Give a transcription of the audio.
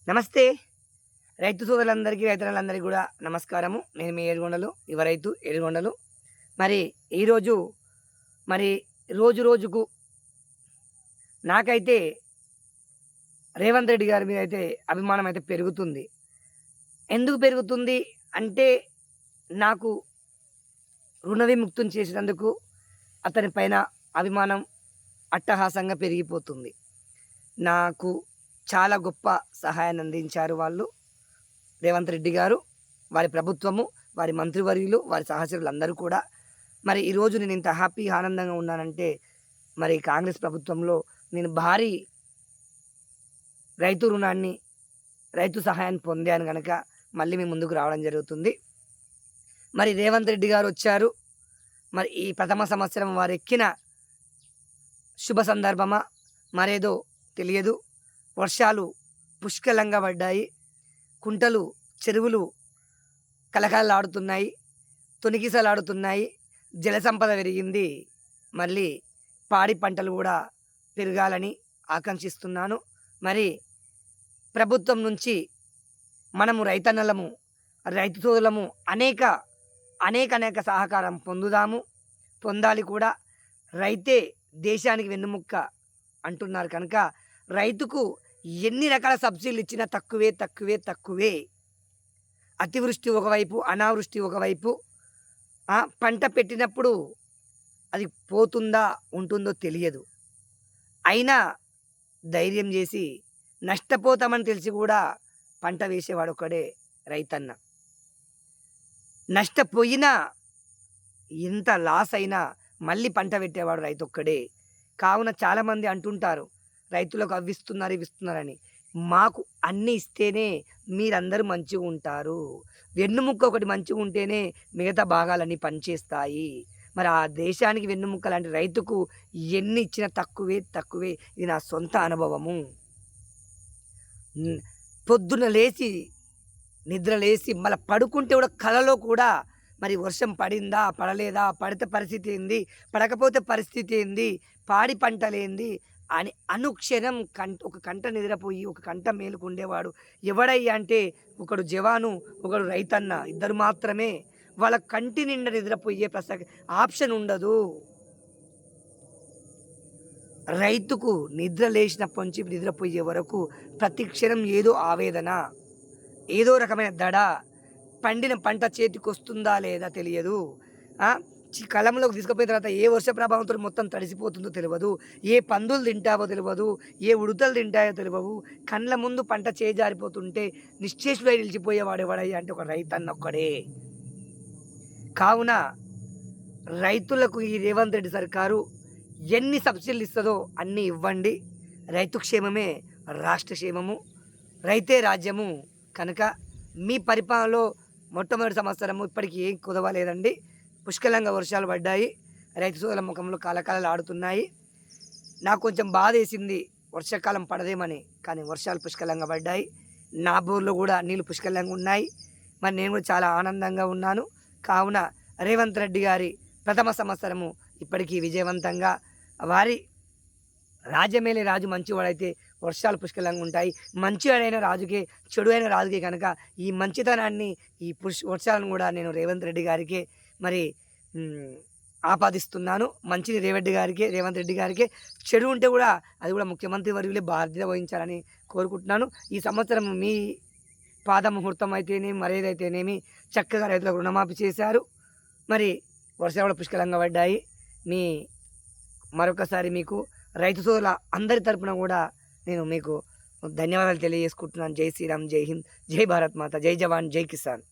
నమస్తే రైతు సోదరులందరికీ రైతులందరికీ కూడా నమస్కారము. నేను మీ ఏడుగొండలు యువ రైతు ఏడుగొండలు. మరి ఈరోజు మరి రోజు రోజుకు నాకైతే రేవంత్ రెడ్డి గారి మీద అయితే అభిమానం అయితే పెరుగుతుంది. ఎందుకు పెరుగుతుంది అంటే నాకు రుణ విముక్తం చేసినందుకు అతని పైన అభిమానం అట్టహాసంగా పెరిగిపోతుంది. నాకు చాలా గొప్ప సహాయాన్ని అందించారు వాళ్ళు, రేవంత్ రెడ్డి గారు, వారి ప్రభుత్వము, వారి మంత్రివర్యులు, వారి సహచరులు అందరూ కూడా. మరి ఈరోజు నేను ఇంత హ్యాపీ ఆనందంగా ఉన్నానంటే మరి కాంగ్రెస్ ప్రభుత్వంలో నేను భారీ రైతు రుణాన్ని రైతు సహాయాన్ని పొందాను కనుక మళ్ళీ మీ ముందుకు రావడం జరుగుతుంది. మరి రేవంత్ రెడ్డి గారు వచ్చారు. మరి ఈ ప్రథమ సంవత్సరం వారు ఎక్కిన శుభ సందర్భమా మరేదో తెలియదు. వర్షాలు పుష్కలంగా పడ్డాయి. కుంటలు చెరువులు కలకలలాడుతున్నాయి, తొనికిసలాడుతున్నాయి. జల సంపద పెరిగింది. మళ్ళీ పాడి పంటలు కూడా పెరగాలని ఆకాంక్షిస్తున్నాను. మరి ప్రభుత్వం నుంచి మనము రైతన్నలము, రైతు సోదరులము అనేక అనేక అనేక సహకారం పొందాలి కూడా. రైతే దేశానికి వెన్నుముక్క అంటున్నారు కనుక రైతుకు ఎన్ని రకాల సబ్సిడీలు ఇచ్చినా తక్కువే. అతివృష్టి ఒకవైపు, అనావృష్టి ఒకవైపు. పంట పెట్టినప్పుడు అది పోతుందా ఉంటుందో తెలియదు. అయినా ధైర్యం చేసి నష్టపోతామని తెలిసి కూడా పంట వేసేవాడు ఒకడే రైతన్న. నష్టపోయినా ఎంత లాస్ అయినా మళ్ళీ పంట పెట్టేవాడు రైతు ఒక్కడే. కావున చాలామంది అంటుంటారు రైతులకు అవి ఇస్తున్నారని. మాకు అన్నీ ఇస్తేనే మీరందరూ మంచిగా ఉంటారు. వెన్నుముక్క ఒకటి మంచిగా ఉంటేనే మిగతా భాగాలన్నీ పనిచేస్తాయి. మరి ఆ దేశానికి వెన్నుముక్క లాంటి రైతుకు ఎన్ని ఇచ్చినా తక్కువే. ఇది నా సొంత అనుభవము. పొద్దున లేచి నిద్ర లేచి మళ్ళీ పడుకుంటే కూడా కలలో కూడా మరి వర్షం పడిందా పడలేదా, పడితే పరిస్థితి ఏంది, పడకపోతే పరిస్థితి ఏంది, పాడి పంటలేంది అని అనుక్షణం ఒక కంట నిద్రపోయి ఒక కంట మేలుకుండేవాడు ఎవడయ్యా అంటే ఒకడు జవాను, ఒకడు రైతన్న, ఇద్దరు మాత్రమే. వాళ్ళ కంటి నిండా నిద్రపోయే ఆప్షన్ ఉండదు. రైతుకు నిద్ర లేచినప్పటి నుంచి నిద్రపోయే వరకు ప్రతి క్షణం ఏదో ఆవేదన, ఏదో రకమైన దడ. పండిన పంట చేతికి వస్తుందా లేదా తెలియదు. కలంలోకి తీసుకుపోయిన తర్వాత ఏ వర్ష ప్రభావంతో మొత్తం తడిసిపోతుందో తెలియదు. ఏ పందులు తింటావో తెలియదు, ఏ ఉడతలు తింటాయో తెలియవు. కండ్ల ముందు పంట చేజారిపోతుంటే నిశ్చేషుడై నిలిచిపోయేవాడు ఎవడయ్యా అంటే ఒక రైతన్న ఒక్కడే. కావున రైతులకు ఈ రేవంత్ రెడ్డి సర్కారు ఎన్ని సబ్సిడీలు ఇస్తుందో అన్నీ ఇవ్వండి. రైతు క్షేమమే రాష్ట్ర క్షేమము, రైతే రాజ్యము. కనుక మీ పరిపాలనలో మొట్టమొదటి సంవత్సరము ఇప్పటికీ ఏం కుదవలేదండి. పుష్కలంగా వర్షాలు పడ్డాయి. రైతు సోదరుల ముఖంలో కాలకాలాలు ఆడుతున్నాయి. నాకు కొంచెం బాధ వేసింది వర్షాకాలం పడదేమని. కానీ వర్షాలు పుష్కలంగా పడ్డాయి. నా బోర్లో కూడా నీళ్ళు పుష్కలంగా ఉన్నాయి. మరి నేను కూడా చాలా ఆనందంగా ఉన్నాను. కావున రేవంత్ రెడ్డి గారి ప్రథమ సంవత్సరము ఇప్పటికీ విజయవంతంగా, వారి రాజ్యమేలే రాజు మంచివాడైతే వర్షాలు పుష్కలంగా ఉంటాయి. మంచివాడైన రాజుకే, చెడు అయిన రాజుకే. కనుక ఈ మంచితనాన్ని, ఈ వర్షాలను కూడా నేను రేవంత్ రెడ్డి గారికి మరి ఆపాదిస్తున్నాను. మంచిని రేవంత్ రెడ్డి గారికి, చెడు ఉంటే కూడా అది కూడా ముఖ్యమంత్రి వర్యులే బాధ్యత వహించాలని కోరుకుంటున్నాను. ఈ సంవత్సరం మీ పాద ముహూర్తం అయితేనేమి మరేదైతేనేమి చక్కగా రైతులకు రుణమాఫీ చేశారు. మరి వర్షాలు కూడా పుష్కలంగా పడ్డాయి. మరొకసారి మీకు రైతు సోదరుల అందరి తరపున కూడా నేను మీకు ధన్యవాదాలు తెలియజేసుకుంటున్నాను. జై శ్రీరామ్, జై హింద్, జై భారత్ మాత, జై జవాన్, జై కిసాన్.